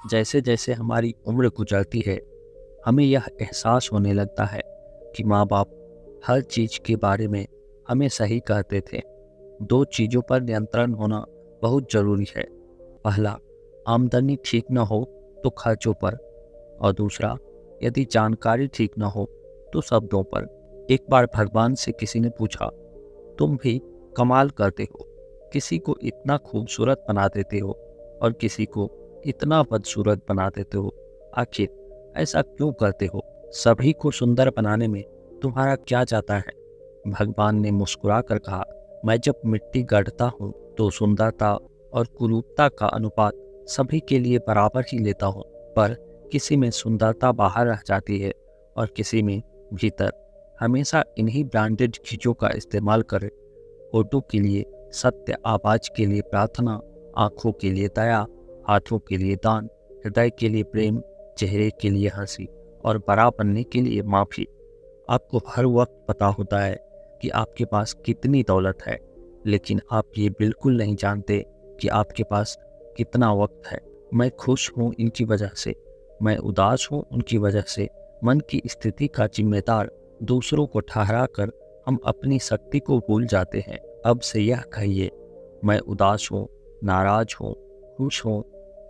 जैसे जैसे हमारी उम्र गुजरती है, हमें यह एहसास होने लगता है कि माँ बाप हर चीज़ के बारे में हमें सही कहते थे। दो चीज़ों पर नियंत्रण होना बहुत ज़रूरी है। पहला, आमदनी ठीक न हो तो खर्चों पर, और दूसरा, यदि जानकारी ठीक न हो तो शब्दों पर। एक बार भगवान से किसी ने पूछा, तुम भी कमाल करते हो, किसी को इतना खूबसूरत बना देते हो और किसी को इतना बदसूरत बना देते हो, आखिर ऐसा क्यों करते हो? सभी को सुंदर बनाने में तुम्हारा क्या जाता है? भगवान ने मुस्कुरा कर कहा, मैं जब मिट्टी गढ़ता हूँ तो सुंदरता और कुरूपता का अनुपात सभी के लिए बराबर ही लेता हूँ, पर किसी में सुंदरता बाहर रह जाती है और किसी में भीतर। हमेशा इन्हीं ब्रांडेड चीज़ों का इस्तेमाल करें। फोटो के लिए सत्य, आवाज के लिए प्रार्थना, आंखों के लिए दया, हाथों के लिए दान, हृदय के लिए प्रेम, चेहरे के लिए हंसी और बड़ा बनने के लिए माफी। आपको हर वक्त पता होता है कि आपके पास कितनी दौलत है, लेकिन आप ये बिल्कुल नहीं जानते कि आपके पास कितना वक्त है। मैं खुश हूँ इनकी वजह से, मैं उदास हूँ उनकी वजह से। मन की स्थिति का जिम्मेदार दूसरों को ठहरा कर हम अपनी शक्ति को भूल जाते हैं। अब से यह कहिए, मैं उदास हूँ, नाराज हूँ, खुश हूँ,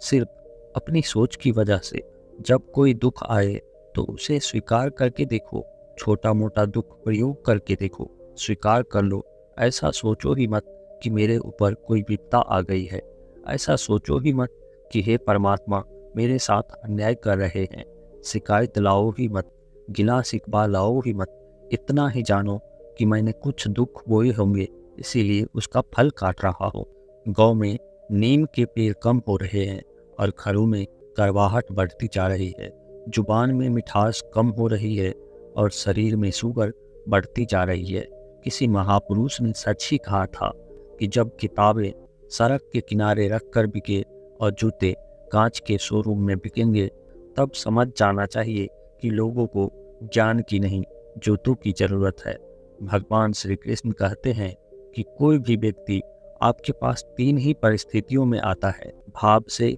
सिर्फ अपनी सोच की वजह से। जब कोई दुख आए तो उसे स्वीकार करके देखो। छोटा मोटा दुख प्रयोग करके देखो, स्वीकार कर लो। ऐसा सोचो ही मत कि मेरे ऊपर कोई विपदा आ गई है। ऐसा सोचो ही मत कि हे परमात्मा मेरे साथ अन्याय कर रहे हैं। शिकायत लाओ ही मत, गिला शिकवा लाओ ही मत। इतना ही जानो कि मैंने कुछ दुख बोए होंगे, इसीलिए उसका फल काट रहा हूँ। गाँव में नीम के पेड़ कम हो रहे हैं और घरों में करवाहट बढ़ती जा रही है। जुबान में मिठास कम हो रही है और शरीर में शुगर बढ़ती जा रही है। किसी महापुरुष ने सच ही कहा था कि जब किताबें सड़क के किनारे रख कर बिके और जूते कांच के शोरूम में बिकेंगे, तब समझ जाना चाहिए कि लोगों को ज्ञान की नहीं, जूतों की जरूरत है। भगवान श्री कृष्ण कहते हैं कि कोई भी व्यक्ति आपके पास तीन ही परिस्थितियों में आता है, भाव से,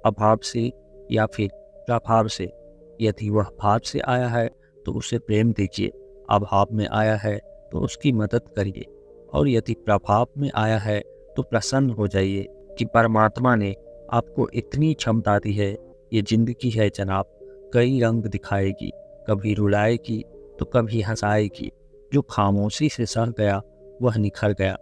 अभाव से या फिर प्रभाव से। यदि वह भाव से आया है तो उसे प्रेम दीजिए, अभाव में आया है तो उसकी मदद करिए, और यदि प्रभाव में आया है तो प्रसन्न हो जाइए कि परमात्मा ने आपको इतनी क्षमता दी है। ये जिंदगी है जनाब, कई रंग दिखाएगी, कभी रुलाएगी तो कभी हंसाएगी। जो खामोशी से सह गया वह निखर गया,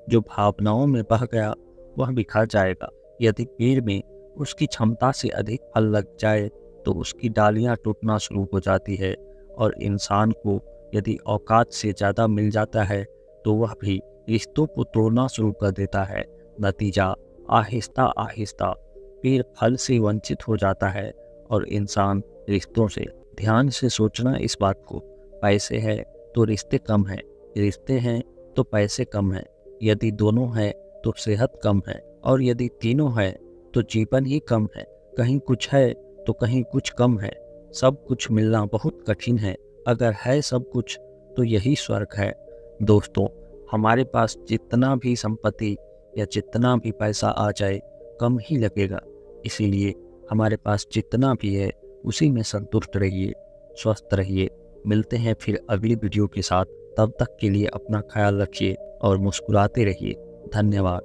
जो भावनाओं में बह गया वह बिखर जाएगा। यदि पेड़ में उसकी क्षमता से अधिक फल लग जाए तो उसकी डालियां टूटना शुरू हो जाती है, और इंसान को यदि औकात से ज़्यादा मिल जाता है तो वह भी रिश्तों को तोड़ना शुरू कर देता है। नतीजा, आहिस्ता आहिस्ता पेड़ फल से वंचित हो जाता है और इंसान रिश्तों से। ध्यान से सोचना इस बात को, पैसे हैं तो रिश्ते कम हैं, रिश्ते हैं तो पैसे कम हैं। यदि दोनों हैं तो सेहत कम है, और यदि तीनों हैं तो जीवन ही कम है। कहीं कुछ है तो कहीं कुछ कम है। सब कुछ मिलना बहुत कठिन है, अगर है सब कुछ तो यही स्वर्ग है। दोस्तों, हमारे पास जितना भी संपत्ति या जितना भी पैसा आ जाए कम ही लगेगा, इसीलिए हमारे पास जितना भी है उसी में संतुष्ट रहिए, स्वस्थ रहिए। मिलते हैं फिर अगली वीडियो के साथ। तब तक के लिए अपना ख्याल रखिए और मुस्कुराते रहिए। धन्यवाद।